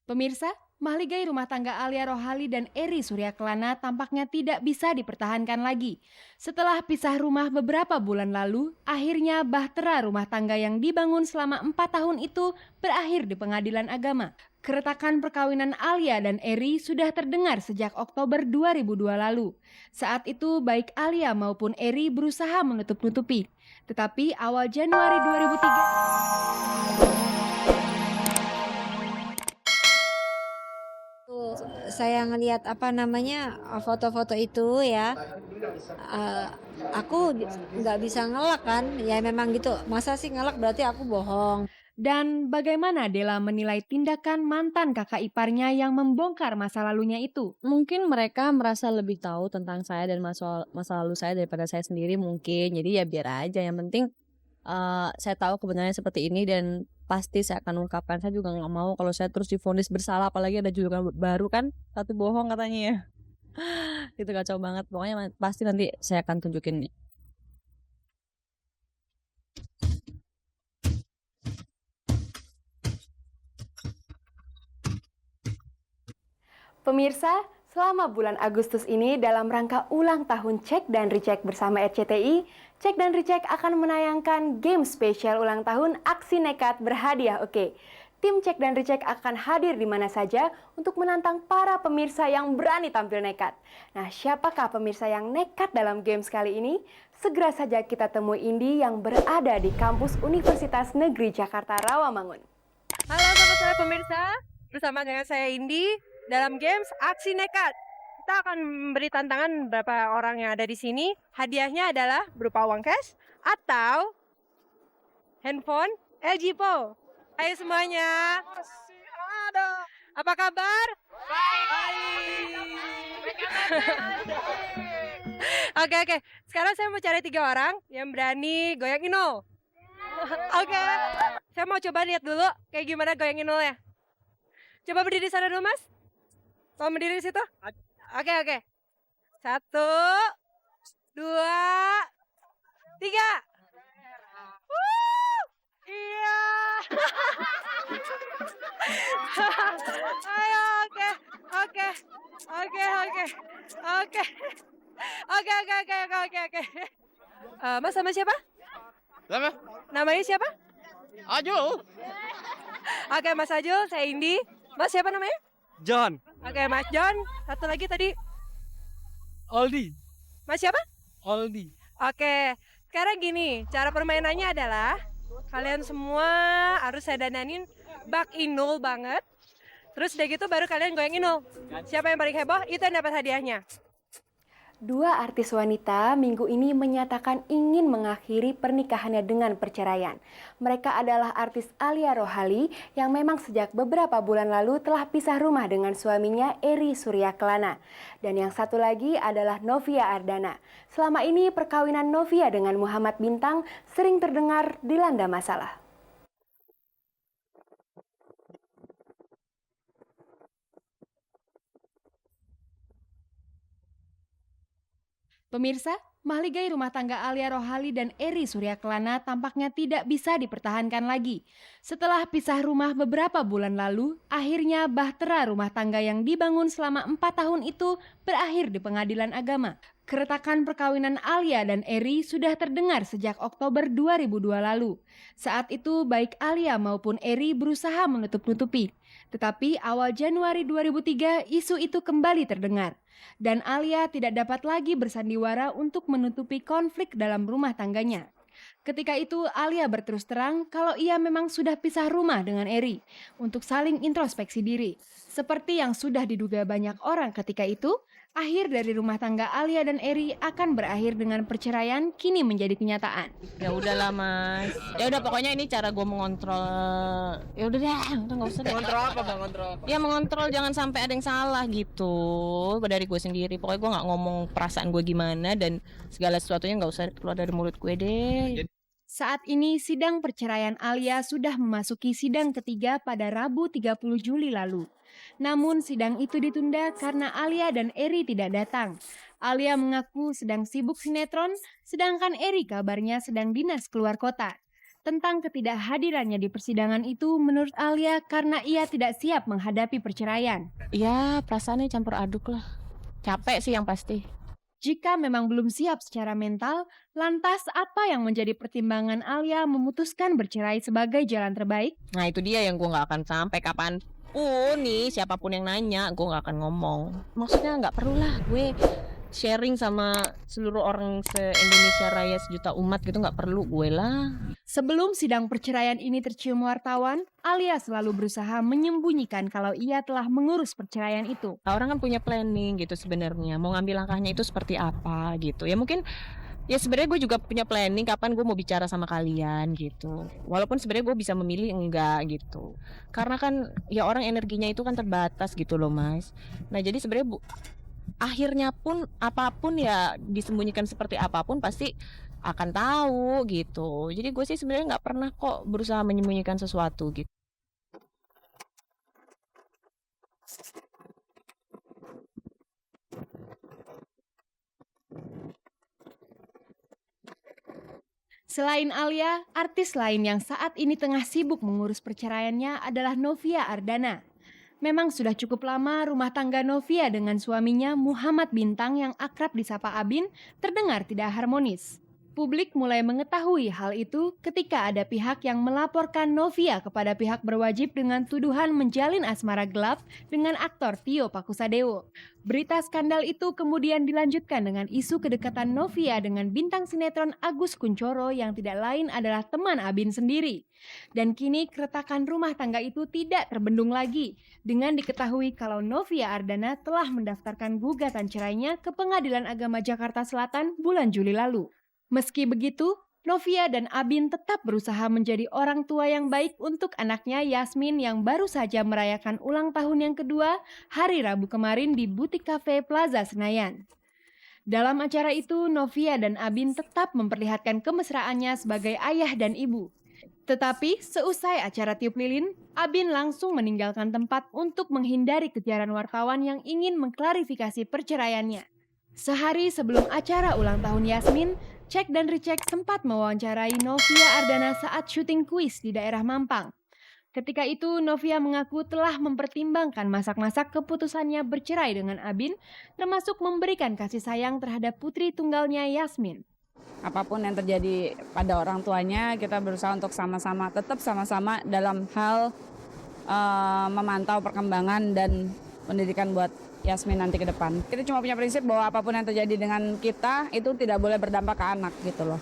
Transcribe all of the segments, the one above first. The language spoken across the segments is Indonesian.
Pemirsa, mahligai rumah tangga Alia Rohali dan Eri Suryakelana tampaknya tidak bisa dipertahankan lagi. Setelah pisah rumah beberapa bulan lalu, akhirnya bahtera rumah tangga yang dibangun selama 4 tahun itu berakhir di pengadilan agama. Keretakan perkawinan Alia dan Eri sudah terdengar sejak Oktober 2002 lalu. Saat itu baik Alia maupun Eri berusaha menutup-nutupi. Tetapi awal Januari 2003 Tuh, saya ngelihat foto-foto itu ya, eee, aku nggak bisa ngelak kan, ya memang gitu, masa sih ngelak berarti aku bohong. dan bagaimana Della menilai tindakan mantan kakak iparnya yang membongkar masa lalunya itu? Mungkin mereka merasa lebih tahu tentang saya dan masa masa lalu saya daripada saya sendiri mungkin. Jadi ya biar aja, yang penting, saya tahu kebenarannya seperti ini dan pasti saya akan ungkapkan. Saya juga nggak mau kalau saya terus divonis bersalah, apalagi ada julukan baru kan, satu bohong katanya ya. Itu kacau banget, pokoknya pasti nanti saya akan tunjukin. Pemirsa, selama bulan Agustus ini dalam rangka ulang tahun Cek dan Recheck bersama RCTI, Cek dan Recheck akan menayangkan game spesial ulang tahun Aksi Nekat Berhadiah Oke. Tim Cek dan Recheck akan hadir di mana saja untuk menantang para pemirsa yang berani tampil nekat. Nah, siapakah pemirsa yang nekat dalam game kali ini? Segera saja kita temui Indi yang berada di kampus Universitas Negeri Jakarta Rawamangun. Halo sobat saya pemirsa, bersama dengan saya Indi dalam games Aksi Nekat. Kita akan memberi tantangan beberapa orang yang ada di sini. Hadiahnya adalah berupa uang cash atau handphone LG Po. Hai semuanya. Masih ada. Apa kabar? Baik. Oke. Sekarang saya mau cari 3 orang yang berani goyang Inul. Oke. Saya mau coba lihat dulu kayak gimana goyang Inulnya. Coba berdiri sana dulu, Mas. Mau berdiri di situ? Oke. 1, 2, 3. Iya. Ayo, oke. Oke. Mas sama siapa? Siapa? Namanya siapa? Aju. Oke, Mas Ajul, saya Indi. Mas siapa namanya? John. Oke, Mas John. Satu lagi tadi. Aldi. Mas siapa? Aldi. Oke, sekarang gini, cara permainannya adalah kalian semua harus saya dandanin bak Inul banget. Terus udah gitu baru kalian goyang Inul. Siapa yang paling heboh, itu yang dapat hadiahnya. Dua artis wanita minggu ini menyatakan ingin mengakhiri pernikahannya dengan perceraian. Mereka adalah artis Alia Rohali yang memang sejak beberapa bulan lalu telah pisah rumah dengan suaminya Eri Suryakelana. Dan yang satu lagi adalah Novia Ardana. Selama ini perkawinan Novia dengan Muhammad Bintang sering terdengar dilanda masalah. Pemirsa, mahligai rumah tangga Alia Rohali dan Eri Suryakelana tampaknya tidak bisa dipertahankan lagi. Setelah pisah rumah beberapa bulan lalu, akhirnya bahtera rumah tangga yang dibangun selama 4 tahun itu berakhir di pengadilan agama. Keretakan perkawinan Alia dan Eri sudah terdengar sejak Oktober 2002 lalu. Saat itu baik Alia maupun Eri berusaha menutup-nutupi. Tetapi awal Januari 2003 isu itu kembali terdengar. Dan Alia tidak dapat lagi bersandiwara untuk menutupi konflik dalam rumah tangganya. Ketika itu Alia berterus terang kalau ia memang sudah pisah rumah dengan Eri untuk saling introspeksi diri. Seperti yang sudah diduga banyak orang ketika itu, akhir dari rumah tangga Alia dan Eri akan berakhir dengan perceraian kini menjadi kenyataan. Ya udahlah Mas. Ya udah pokoknya ini cara gue mengontrol. Ya udah deh, udah nggak usah deh. Kontrol apa bang? Kontrol. Ya mengontrol jangan sampai ada yang salah gitu dari gue sendiri. Pokoknya gue nggak ngomong perasaan gue gimana dan segala sesuatunya nggak usah keluar dari mulut gue deh. Saat ini sidang perceraian Alia sudah memasuki sidang ketiga pada Rabu 30 Juli lalu. Namun sidang itu ditunda karena Alia dan Eri tidak datang. Alia mengaku sedang sibuk sinetron, sedangkan Eri kabarnya sedang dinas keluar kota. Tentang ketidakhadirannya di persidangan itu menurut Alia karena ia tidak siap menghadapi perceraian. Ya, perasaannya campur aduk lah. Capek sih yang pasti. Jika memang belum siap secara mental, lantas apa yang menjadi pertimbangan Alia memutuskan bercerai sebagai jalan terbaik? Nah itu dia yang gue gak akan sampai kapanpun nih, siapapun yang nanya, gue gak akan ngomong. Maksudnya gak perlulah gue sharing sama seluruh orang se-Indonesia Raya sejuta umat gitu, gak perlu gue lah. Sebelum sidang perceraian ini tercium wartawan, Alia selalu berusaha menyembunyikan kalau ia telah mengurus perceraian itu. Orang kan punya planning gitu sebenarnya, mau ngambil langkahnya itu seperti apa gitu. Ya mungkin ya sebenarnya gue juga punya planning kapan gue mau bicara sama kalian gitu. Walaupun sebenarnya gue bisa memilih enggak gitu. Karena kan ya orang energinya itu kan terbatas gitu loh Mas. Nah jadi sebenarnya akhirnya pun apapun ya disembunyikan seperti apapun pasti akan tahu gitu. Jadi gue sih sebenarnya nggak pernah kok berusaha menyembunyikan sesuatu gitu. Selain Alia, artis lain yang saat ini tengah sibuk mengurus perceraiannya adalah Novia Ardana. Memang sudah cukup lama rumah tangga Novia dengan suaminya Muhammad Bintang yang akrab disapa Abin terdengar tidak harmonis. Publik mulai mengetahui hal itu ketika ada pihak yang melaporkan Novia kepada pihak berwajib dengan tuduhan menjalin asmara gelap dengan aktor Tio Pakusadewo. Berita skandal itu kemudian dilanjutkan dengan isu kedekatan Novia dengan bintang sinetron Agus Kuncoro yang tidak lain adalah teman Abin sendiri. Dan kini keretakan rumah tangga itu tidak terbendung lagi dengan diketahui kalau Novia Ardana telah mendaftarkan gugatan cerainya ke Pengadilan Agama Jakarta Selatan bulan Juli lalu. Meski begitu, Novia dan Abin tetap berusaha menjadi orang tua yang baik untuk anaknya Yasmin yang baru saja merayakan ulang tahun yang kedua hari Rabu kemarin di Butik Cafe Plaza Senayan. Dalam acara itu, Novia dan Abin tetap memperlihatkan kemesraannya sebagai ayah dan ibu. Tetapi seusai acara tiup lilin, Abin langsung meninggalkan tempat untuk menghindari kejaran wartawan yang ingin mengklarifikasi perceraiannya. Sehari sebelum acara ulang tahun Yasmin, Cek dan Recheck sempat mewawancarai Novia Ardana saat syuting kuis di daerah Mampang. Ketika itu, Novia mengaku telah mempertimbangkan masak-masak keputusannya bercerai dengan Abin, termasuk memberikan kasih sayang terhadap putri tunggalnya Yasmin. Apapun yang terjadi pada orang tuanya, kita berusaha untuk tetap sama-sama dalam hal memantau perkembangan dan pendidikan buat Yasmin nanti ke depan. Kita cuma punya prinsip bahwa apapun yang terjadi dengan kita itu tidak boleh berdampak ke anak gitu loh.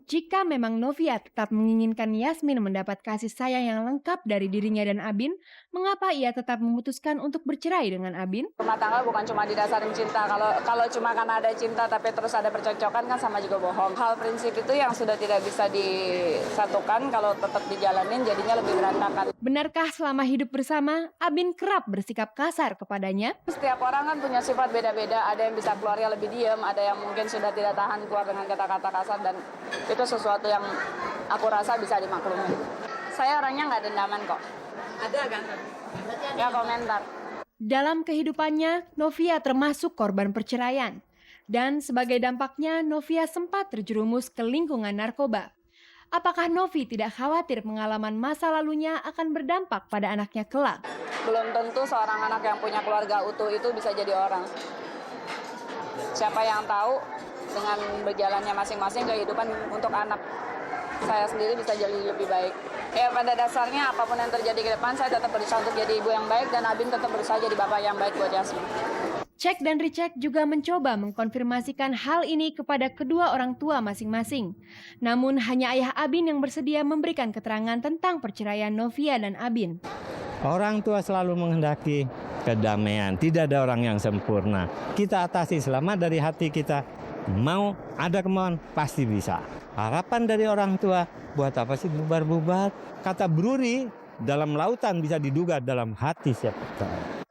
Jika memang Novia tetap menginginkan Yasmin mendapat kasih sayang yang lengkap dari dirinya dan Abin, mengapa ia tetap memutuskan untuk bercerai dengan Abin? Rumah tangga bukan cuma didasarin cinta. Kalau cuma karena ada cinta tapi terus ada percocokan kan sama juga bohong. Hal prinsip itu yang sudah tidak bisa disatukan kalau tetap dijalanin jadinya lebih berantakan. Benarkah selama hidup bersama, Abin kerap bersikap kasar kepadanya? Setiap orang kan punya sifat beda-beda. Ada yang bisa keluarnya lebih diam, ada yang mungkin sudah tidak tahan keluar dengan kata-kata kasar dan itu sesuatu yang aku rasa bisa dimaklumi. Saya orangnya nggak dendaman kok. Ada kan? Ya komentar. Dalam kehidupannya, Novia termasuk korban perceraian. Dan sebagai dampaknya, Novia sempat terjerumus ke lingkungan narkoba. Apakah Novi tidak khawatir pengalaman masa lalunya akan berdampak pada anaknya kelak? Belum tentu seorang anak yang punya keluarga utuh itu bisa jadi orang. Siapa yang tahu dengan berjalannya masing-masing kehidupan untuk anak saya sendiri bisa jadi lebih baik. Ya pada dasarnya apapun yang terjadi ke depan saya tetap berusaha untuk jadi ibu yang baik dan Abin tetap berusaha jadi bapak yang baik buat Yasmin. Cek dan Recheck juga mencoba mengkonfirmasikan hal ini kepada kedua orang tua masing-masing. Namun hanya ayah Abin yang bersedia memberikan keterangan tentang perceraian Novia dan Abin. Orang tua selalu menghendaki kedamaian, tidak ada orang yang sempurna. Kita atasi selama dari hati kita mau ada kemauan pasti bisa. Harapan dari orang tua buat apa sih bubar-bubar? Kata bruri dalam lautan bisa diduga dalam hati siapa tahu.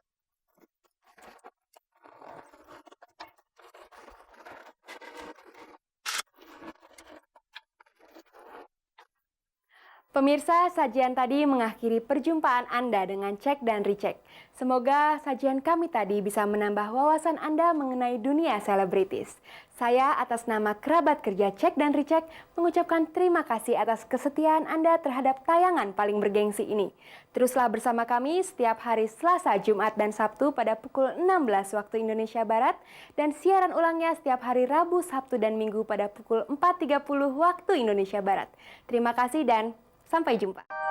Pemirsa, sajian tadi mengakhiri perjumpaan Anda dengan cek dan recheck. Semoga sajian kami tadi bisa menambah wawasan Anda mengenai dunia selebritis. Saya atas nama kerabat kerja cek dan recheck mengucapkan terima kasih atas kesetiaan Anda terhadap tayangan paling bergengsi ini. Teruslah bersama kami setiap hari Selasa, Jumat, dan Sabtu pada pukul 16 waktu Indonesia Barat dan siaran ulangnya setiap hari Rabu, Sabtu, dan Minggu pada pukul 4.30 waktu Indonesia Barat. Terima kasih dan sampai jumpa.